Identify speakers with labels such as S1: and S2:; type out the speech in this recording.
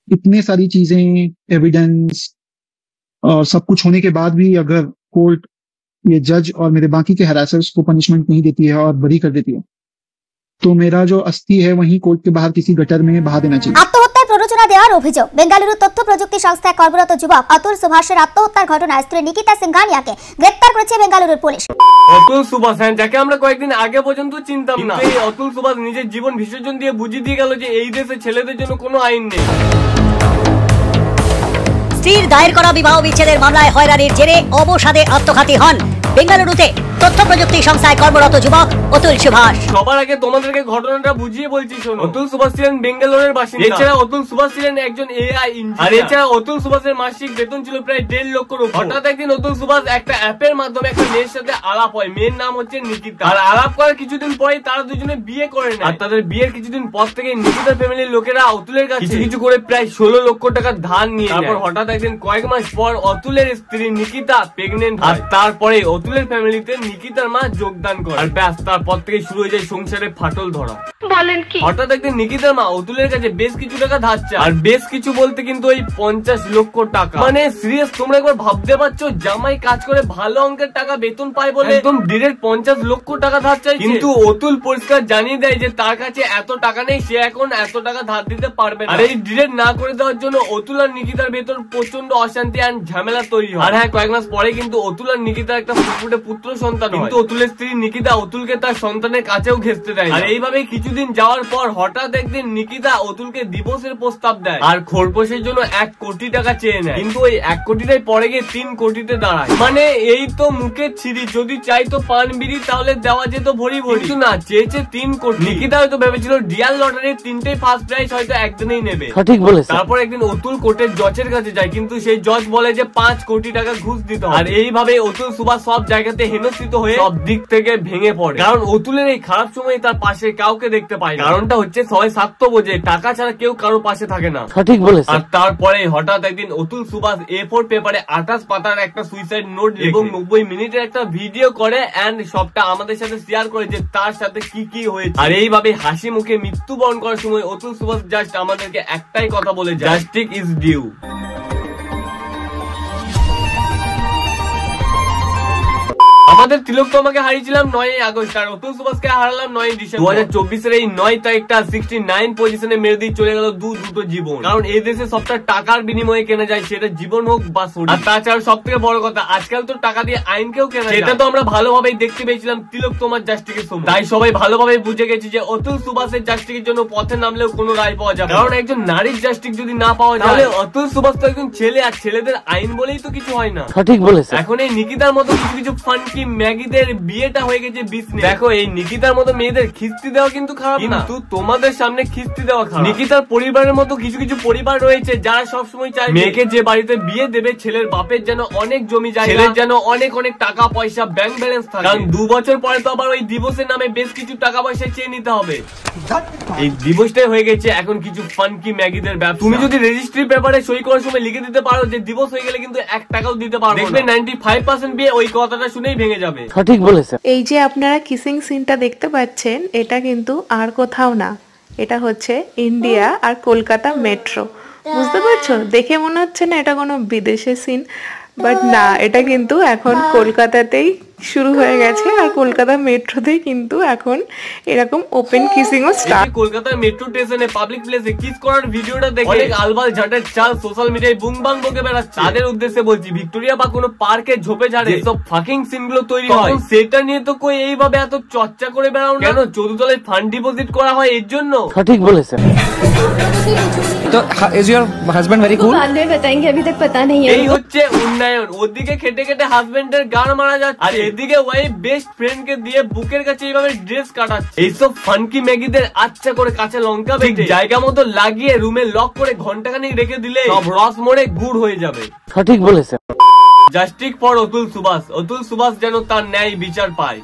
S1: इतने सारी चीजें, एविडेंस और सब कुछ होने के बाद भी अगर कोर्ट, ये जज और मेरे बाकी के हैरासर्स को पनिशमेंट नहीं देती है और बरी कर देती है, तो मेरा जो अस्थि है वहीं कोर्ट के बाहर किसी गटर में बहा देना चाहिए।
S2: আত্মহত্যায় প্ররোচনা দেওয়ার অভিযোগ। বেঙ্গালুরু তথ্য প্রযুক্তি সংস্থায় কর্মরত যুবক অতুল সুভাষের আত্মহত্যার ঘটনায় স্ত্রী নিকিতা সিংঘানিয়াকে গ্রেফতার করেছে বেঙ্গালুরুর পুলিশ।
S3: অতুল সুভাষ, যাকে আমরা কয়েকদিন আগে পর্যন্ত চিনতাম না, এই অতুল সুভাষ নিজের জীবন বিসর্জন দিয়ে বুঝিয়ে দিয়ে গেল যে এই দেশে ছেলেদের জন্য কোনো আইন নেই।
S4: স্ত্রীর দায়ের করা বিবাহ বিচ্ছেদের মামলায় হয়রানির জেরে অবসাদে আত্মঘাতী হন বেঙ্গালুরুতে তথ্য প্রযুক্তি সংস্থায় কর্মরত যুবক অতুল সুভাষ।
S3: সবার আগে তোমাদেরকে ঘটনাটা বুঝিয়ে বলছি শোনো। অতুল সুভাষ ছিলেন বেঙ্গালুরুর বাসিন্দা। এছাড়া অতুল সুভাষ ছিলেন একজন এআই ইঞ্জিনিয়ার। আর এছাড়া অতুল সুভাষের মাসিক বেতন ছিল প্রায় 1.5 লক্ষর উপর। হঠাৎ একদিন অতুল সুভাষ একটা অ্যাপের মাধ্যমে একটা মেয়ের সাথে আলাপ হয়। মেয়ের নাম হচ্ছে নিকিতা। আর আলাপ করার কিছুদিন পরেই তারা দুজনে বিয়ে করে নেয়। আর তাদের বিয়ের কিছুদিন পর থেকে নিকিতার ফ্যামিলির লোকেরা অতুলের কাছে কিছু করে প্রায় 16 লক্ষ টাকা ধার নিয়ে যায়। তারপর হঠাৎ একদিন কয়েক মাস পর অতুলের স্ত্রী নিকিতা প্রেগনেন্ট হয়। আর তারপরে অতুলের ফ্যামিলিতে নিকিতার মা যোগদান করে। আর ব্যাস, তারপর থেকে শুরু হয়ে যায় সংসারে ফাটল ধরা। বলেন কি? হঠাৎ একদিন নিকিতার মা অতুলের কাছে বেশ কিছু টাকা ধার চায়। আর বেশ কিছু বলতে কিন্তু ওই 50 লক্ষ টাকা। মানে সিরিয়াস, তোমরা একবার ভাবতে পারছো জামাই কাজ করে ভালো অঙ্কের টাকা বেতন পায় বলে একদম ডিরেক্ট 50 লক্ষ টাকা ধার চাইছে। কিন্তু অতুল পরিষ্কার জানিয়ে দেয় যে তার কাছে এত টাকা নেই, সে এখন এত টাকা ধার দিতে পারবে না। আর এই ডিরেক্ট না করে দেওয়ার জন্য অতুল আর নিকিতার ভেতর প্রচন্ড অশান্তি আর ঝামেলা তৈরি হয়। আর হ্যাঁ, কয়েক মাস পরে কিন্তু অতুল আর নিকিতার একটা ফুটফুটে পুত্র সন্তান হয়। কিন্তু অতুলের স্ত্রী নিকিতা অতুলকে তার সন্তানের কাছেও ঘেঁচতে দেয়। আর এইভাবে কিছুদিন যাওয়ার পর হঠাৎ একদিন নিকিতা অতুলকে ডিভোর্সের প্রস্তাব দেয়। আর খোরপোশের জন্য 1 কোটি টাকা চেয়ে নেয়। কিন্তু ওই 1 কোটিটাই পরে গিয়ে 3 কোটিতে দাঁড়ায়। মানে এই তো মুখে ছিরি, যদি চাইতো পান বিড়ি তাহলে দেওয়া যেত ভরি ভরি, কিন্তু না, চেয়েছে 3 কোটি। নিকিতা হয়তো ভেবেছিল ডিয়াল লটারির 3টেই ফার্স্ট প্রাইজ হয়তো একদিনেই নেবে। সঠিক বলেছে। তারপর একদিন অতুল কোর্টের জজের কাছে যায়, কিন্তু সেই জজ বলে যে 5 কোটি টাকা ঘুষ দিতে হবে। আর এইভাবে অতুল সুভাষ সব জায়গাতে হেনস্থিত হয়ে সব দিক থেকে ভেঙে পড়ে। কারণ অতুলের এই খারাপ সময় তার পাশে কাউকে দেখতে পায়। কারণটা হচ্ছে সবাই স্বার্থ বোঝে, টাকা ছাড়া কেউ কারো পাশে থাকে না। সঠিক বলেছে। আর তারপরে হঠাৎ একদিন অতুল সুভাষ A4 পেপারে 28 পাতার একটা সুইসাইড নোট এবং 90 মিনিটের একটা ভিডিও করে এন্ড সবটা আমাদের সাথে শেয়ার করে যে তার সাথে কি কি হয়েছে। আর এইভাবে হাসি মুখে মৃত্যুবরণ করার সময় অতুল সুভাষ জাস্ট আমাদেরকে একটাই কথা বলে, জাস্টিস ইজ ডিউ। আমাদের তিলক তোমাকে হারিয়েছিলাম 9 আগস্ট, আর অতুল সুভাষকে হারালাম 9 ডিসেম্বর 2024 এর এই 9 তারিখটা 69 পজিশনে মেরে দিয়ে চলে গেল দুটো জীবন। কারণ এই দেশে সবটা টাকার বিনিময়ে কেনা যায়, সেটা জীবন হোক বা শরীর। আর তাছাড়া সব থেকে বড় কথা, আজকাল তো টাকা দিয়ে আইনকেও কেনা যায়। সেটা তো আমরা ভালোভাবেই দেখতে পেয়েছিলাম তিলক তোমার জাস্টিসের সময়। তাই সবাই ভালোভাবে বুঝে গেছি যে অতুল সুভাষের জাস্টিসের জন্য পথে নামলেও কোনো রায় পাওয়া যাবে। কারণ একজন নারীর জাস্টিস যদি না পাওয়া যায়, তাহলে অতুল সুভাষ তো একজন ছেলে, আর ছেলেদের আইন বলেই তো কিছু হয় না। সঠিক বলেছে। এখন এই নিকিতার মতো কিছু ফান্কি ম্যাগিদের বিয়েটা হয়ে গেছে বিজনেস। দেখো, এই নিকিতার মতো মেয়েদের খিস্তি দেওয়া কিন্তু খারাপ না, কিন্তু তোমাদের সামনে খিস্তি দেওয়া খারাপ। নিকিতার পরিবারের মতো কিছু পরিবার রয়েছে যারা সবসময় চায় মেয়েকে যে বাড়িতে বিয়ে দেবে ছেলের বাপের যেন অনেক জমি জায়গা, ছেলের যেন অনেক টাকা পয়সা ব্যাংক ব্যালেন্স থাকে। কারণ 2 বছর পরে তো আবার ওই ডিভোর্সের নামে বেশ কিছু টাকা পয়সা চেয়ে নিতে হবে। এই ডিভোর্সটাই হয়ে গেছে এখন কিছু ফান্কি ম্যাগিদের ব্যবসা। তুমি যদি রেজিস্ট্রি পেপারে সই করার সময় লিখে দিতে পারো যে ডিভোর্স হয়ে গেলে কিন্তু 1 টাকাও দিতে পারবে, দেখবে 95% বিয়ে ওই কথাটা শুনেই ভেঙে যাবে। সঠিক বলেছে।
S5: এই যে আপনারা কিসিং সিনটা দেখতে পাচ্ছেন, এটা কিন্তু আর কোথাও না, এটা হচ্ছে ইন্ডিয়া আর কলকাতা মেট্রো। বুঝতে পারছো? দেখে মনে হচ্ছে না এটা কোনো বিদেশের সিন, বাট না, এটা কিন্তু এখন কলকাতাতেই শুরু হয়ে গেছে। আর কলকাতা মেট্রোতেই কিন্তু এখন এরকম ওপেন কিসিংও স্টার্ট।
S3: কলকাতার মেট্রো স্টেশনে পাবলিক প্লেসে কিস করার ভিডিওটা দেখে অনেক আলবাল ঝাটের চাল সোশ্যাল মিডিয়ায় বুমবাং বকে বেড়াচ্ছে। তাদের উদ্দেশ্যে বলছি, ভিক্টোরিয়া বা কোনো পার্কে ঝোপে ঝাড়ে সব ফাকিং সিনগুলো তৈরি হয়, সেটা নিয়ে তো কই এইভাবে এত চর্চা করে বেড়াও না কেন? 14 তলায় ফান্ড ডিপোজিট করা হয় এর জন্য। সঠিক বলেছে।
S6: तो is your husband very cool?
S7: बाद में बताएंगे, अभी तक पता नहीं है।
S3: এই হচ্ছে উন্নয়ন। ওদিকে খেটে খেটে হাজবেন্ডের গান মারা যাচ্ছে, আর এদিকে ওয়াইফ বেস্ট ফ্রেন্ড কে দিয়ে বুকের কাছে এইভাবে ড্রেস কাটাচ্ছে। এইসব ফানকি ম্যাগিদের আচ্ছা করে কাঁচা লঙ্কা বেটে জায়গা মতো লাগিয়ে রুমে লক করে ঘন্টাখানিক রেখে দিলে সব রস মরে গুড় হয়ে যাবে।
S6: সঠিক বলেছে।
S3: Justice for Atul Subhash. অতুল সুভাষ যেন তার ন্যায় বিচার পায়।